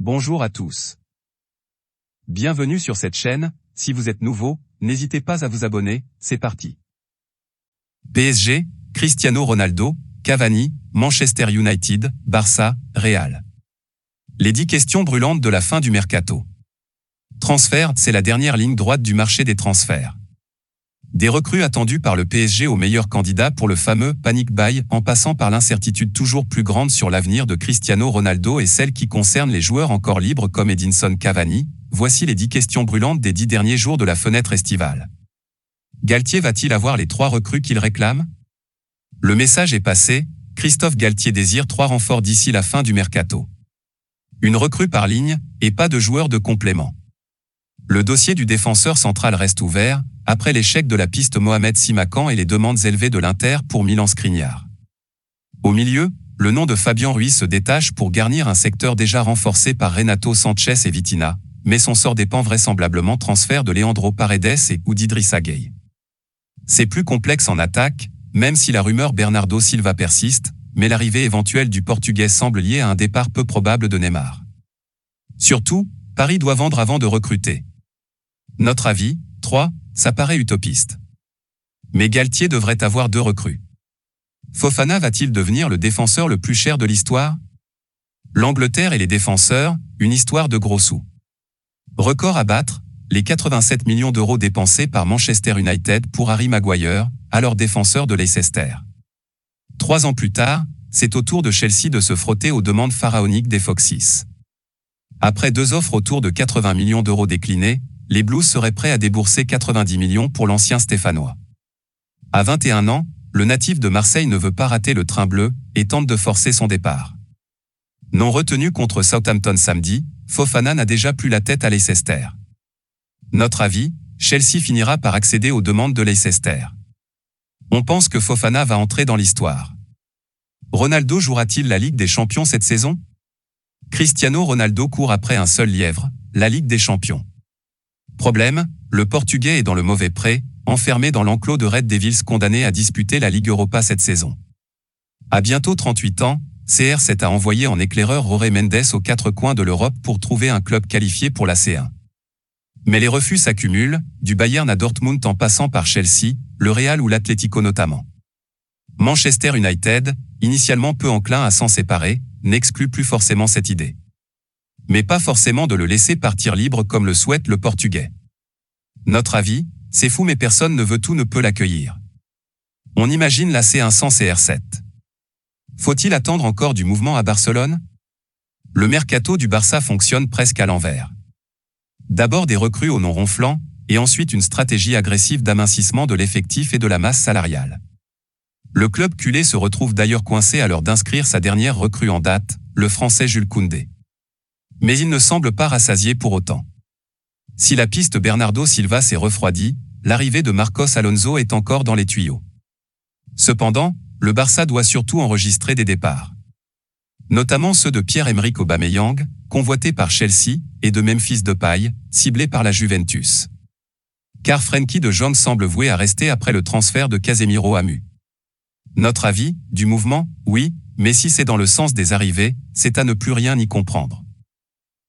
Bonjour à tous. Bienvenue sur cette chaîne, si vous êtes nouveau, n'hésitez pas à vous abonner, c'est parti. PSG, Cristiano Ronaldo, Cavani, Manchester United, Barça, Real. Les 10 questions brûlantes de la fin du mercato. Transfert, c'est la dernière ligne droite du marché des transferts. Des recrues attendues par le PSG aux meilleurs candidats pour le fameux panic buy, en passant par l'incertitude toujours plus grande sur l'avenir de Cristiano Ronaldo et celle qui concerne les joueurs encore libres comme Edinson Cavani, voici les 10 questions brûlantes des 10 derniers jours de la fenêtre estivale. Galtier va-t-il avoir les 3 recrues qu'il réclame? Le message est passé, Christophe Galtier désire 3 renforts d'ici la fin du mercato. Une recrue par ligne, et pas de joueurs de complément. Le dossier du défenseur central reste ouvert, après l'échec de la piste Mohamed Simakan et les demandes élevées de l'Inter pour Milan Skriniar. Au milieu, le nom de Fabian Ruiz se détache pour garnir un secteur déjà renforcé par Renato Sanchez et Vitinha, mais son sort dépend vraisemblablement transfert de Leandro Paredes et ou d'Idrissa Gueye. C'est plus complexe en attaque, même si la rumeur Bernardo Silva persiste, mais l'arrivée éventuelle du Portugais semble liée à un départ peu probable de Neymar. Surtout, Paris doit vendre avant de recruter. Notre avis, 3, ça paraît utopiste. Mais Galtier devrait avoir 2 recrues. Fofana va-t-il devenir le défenseur le plus cher de l'histoire? L'Angleterre et les défenseurs, une histoire de gros sous. Record à battre, les 87 millions d'euros dépensés par Manchester United pour Harry Maguire, alors défenseur de Leicester. 3 ans plus tard, c'est au tour de Chelsea de se frotter aux demandes pharaoniques des Foxes. Après 2 offres autour de 80 millions d'euros déclinées, les Blues seraient prêts à débourser 90 millions pour l'ancien Stéphanois. À 21 ans, le natif de Marseille ne veut pas rater le train bleu et tente de forcer son départ. Non retenu contre Southampton samedi, Fofana n'a déjà plus la tête à Leicester. Notre avis, Chelsea finira par accéder aux demandes de Leicester. On pense que Fofana va entrer dans l'histoire. Ronaldo jouera-t-il la Ligue des Champions cette saison? Cristiano Ronaldo court après un seul lièvre, la Ligue des Champions. Problème, le Portugais est dans le mauvais pré, enfermé dans l'enclos de Red Devils condamné à disputer la Ligue Europa cette saison. À bientôt 38 ans, CR7 a envoyé en éclaireur Jorge Mendes aux 4 coins de l'Europe pour trouver un club qualifié pour la C1. Mais les refus s'accumulent, du Bayern à Dortmund en passant par Chelsea, le Real ou l'Atlético notamment. Manchester United, initialement peu enclin à s'en séparer, n'exclut plus forcément cette idée. Mais pas forcément de le laisser partir libre comme le souhaite le Portugais. Notre avis, c'est fou mais personne ne veut tout ne peut l'accueillir. On imagine la C1 sans CR7. Faut-il attendre encore du mouvement à Barcelone? Le mercato du Barça fonctionne presque à l'envers. D'abord des recrues au nom ronflant, et ensuite une stratégie agressive d'amincissement de l'effectif et de la masse salariale. Le club culé se retrouve d'ailleurs coincé à l'heure d'inscrire sa dernière recrue en date, le Français Jules Koundé. Mais il ne semble pas rassasié pour autant. Si la piste Bernardo Silva s'est refroidie, l'arrivée de Marcos Alonso est encore dans les tuyaux. Cependant, le Barça doit surtout enregistrer des départs. Notamment ceux de Pierre-Emerick Aubameyang, convoité par Chelsea, et de Memphis Depay, ciblé par la Juventus. Car Frenkie de Jong semble voué à rester après le transfert de Casemiro à Mu. Notre avis, du mouvement, oui, mais si c'est dans le sens des arrivées, c'est à ne plus rien y comprendre.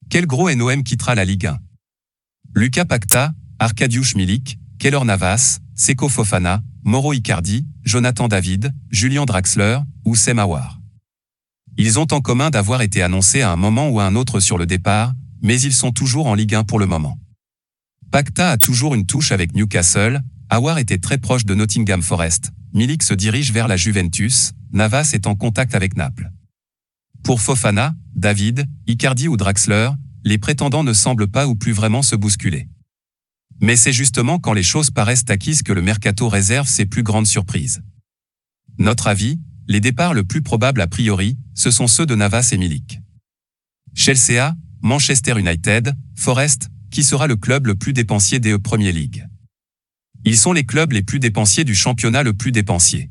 Quel gros NOM quittera la Ligue 1? Lucas Paquetá, Arkadiusz Milik, Keylor Navas, Seko Fofana, Mauro Icardi, Jonathan David, Julian Draxler, ou Sem Aouar. Ils ont en commun d'avoir été annoncés à un moment ou à un autre sur le départ, mais ils sont toujours en Ligue 1 pour le moment. Paquetá a toujours une touche avec Newcastle, Aouar était très proche de Nottingham Forest, Milik se dirige vers la Juventus, Navas est en contact avec Naples. Pour Fofana, David, Icardi ou Draxler, les prétendants ne semblent pas ou plus vraiment se bousculer. Mais c'est justement quand les choses paraissent acquises que le mercato réserve ses plus grandes surprises. Notre avis, les départs le plus probables a priori, ce sont ceux de Navas et Milik. Chelsea, Manchester United, Forest, qui sera le club le plus dépensier des Premier League. Ils sont les clubs les plus dépensiers du championnat le plus dépensier.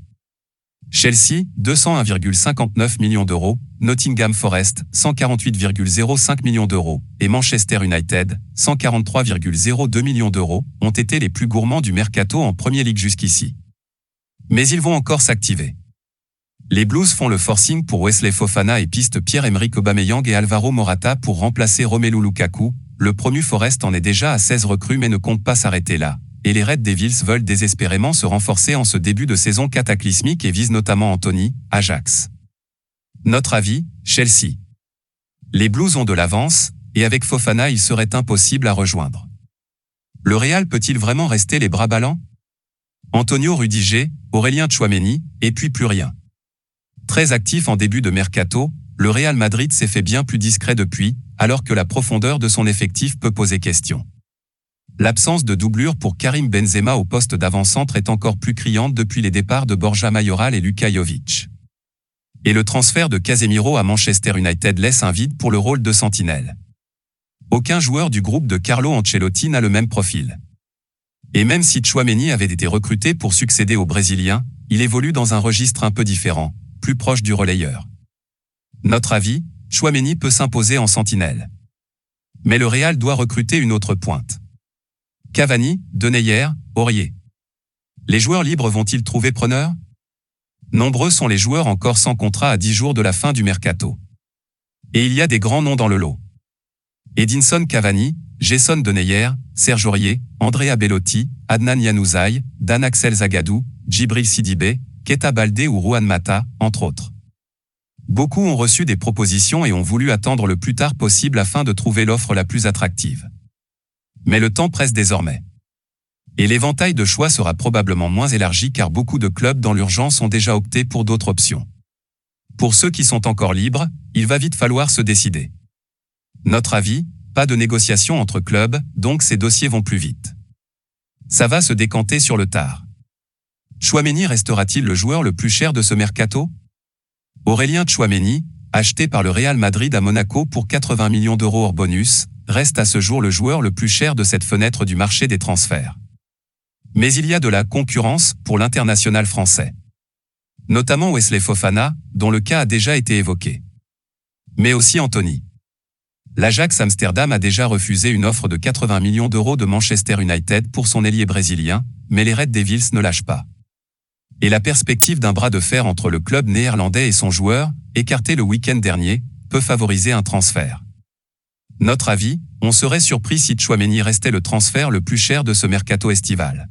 Chelsea, 201,59 millions d'euros, Nottingham Forest, 148,05 millions d'euros, et Manchester United, 143,02 millions d'euros, ont été les plus gourmands du mercato en Premier League jusqu'ici. Mais ils vont encore s'activer. Les Blues font le forcing pour Wesley Fofana et pistent Pierre-Emerick Aubameyang et Alvaro Morata pour remplacer Romelu Lukaku. Le promu Forest en est déjà à 16 recrues mais ne compte pas s'arrêter là. Et les Red Devils veulent désespérément se renforcer en ce début de saison cataclysmique et visent notamment Anthony, Ajax. Notre avis, Chelsea. Les Blues ont de l'avance, et avec Fofana il serait impossible à rejoindre. Le Real peut-il vraiment rester les bras ballants? Antonio Rudiger, Aurélien Tchouaméni, et puis plus rien. Très actif en début de mercato, le Real Madrid s'est fait bien plus discret depuis, alors que la profondeur de son effectif peut poser question. L'absence de doublure pour Karim Benzema au poste d'avant-centre est encore plus criante depuis les départs de Borja Mayoral et Luka Jovic. Et le transfert de Casemiro à Manchester United laisse un vide pour le rôle de sentinelle. Aucun joueur du groupe de Carlo Ancelotti n'a le même profil. Et même si Tchouaméni avait été recruté pour succéder au Brésilien, il évolue dans un registre un peu différent, plus proche du relayeur. Notre avis, Tchouaméni peut s'imposer en sentinelle. Mais le Real doit recruter une autre pointe. Cavani, Denayer, Aurier. Les joueurs libres vont-ils trouver preneur? Nombreux sont les joueurs encore sans contrat à 10 jours de la fin du mercato. Et il y a des grands noms dans le lot. Edinson Cavani, Jason Denayer, Serge Aurier, Andrea Bellotti, Adnan Januzaj, Dan Axel Zagadou, Djibril Sidibé, Keita Baldé ou Juan Mata, entre autres. Beaucoup ont reçu des propositions et ont voulu attendre le plus tard possible afin de trouver l'offre la plus attractive. Mais le temps presse désormais. Et l'éventail de choix sera probablement moins élargi car beaucoup de clubs dans l'urgence ont déjà opté pour d'autres options. Pour ceux qui sont encore libres, il va vite falloir se décider. Notre avis, pas de négociation entre clubs, donc ces dossiers vont plus vite. Ça va se décanter sur le tard. Tchouaméni restera-t-il le joueur le plus cher de ce mercato? Aurélien Tchouaméni, acheté par le Real Madrid à Monaco pour 80 millions d'euros hors bonus, reste à ce jour le joueur le plus cher de cette fenêtre du marché des transferts. Mais il y a de la concurrence pour l'international français. Notamment Wesley Fofana, dont le cas a déjà été évoqué. Mais aussi Anthony. L'Ajax Amsterdam a déjà refusé une offre de 80 millions d'euros de Manchester United pour son ailier brésilien, mais les Red Devils ne lâchent pas. Et la perspective d'un bras de fer entre le club néerlandais et son joueur, écarté le week-end dernier, peut favoriser un transfert. Notre avis, on serait surpris si Tchouaméni restait le transfert le plus cher de ce mercato estival.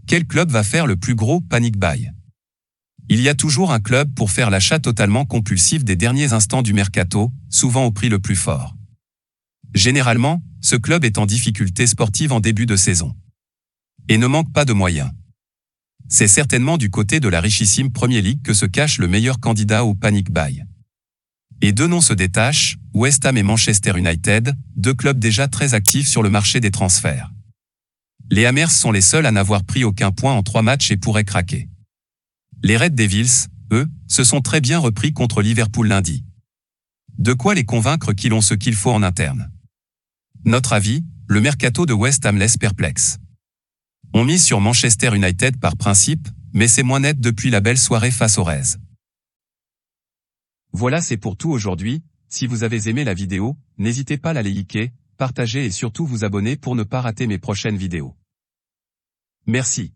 Quel club va faire le plus gros panic buy? Il y a toujours un club pour faire l'achat totalement compulsif des derniers instants du mercato, souvent au prix le plus fort. Généralement, ce club est en difficulté sportive en début de saison. Et ne manque pas de moyens. C'est certainement du côté de la richissime Premier League que se cache le meilleur candidat au panic buy. Et deux noms se détachent, West Ham et Manchester United, deux clubs déjà très actifs sur le marché des transferts. Les Hammers sont les seuls à n'avoir pris aucun point en 3 matchs et pourraient craquer. Les Red Devils, eux, se sont très bien repris contre Liverpool lundi. De quoi les convaincre qu'ils ont ce qu'il faut en interne. Notre avis, le mercato de West Ham laisse perplexe. On mise sur Manchester United par principe, mais c'est moins net depuis la belle soirée face aux Reds. Voilà, c'est pour tout aujourd'hui. Si vous avez aimé la vidéo, n'hésitez pas à la liker, partager et surtout vous abonner pour ne pas rater mes prochaines vidéos. Merci.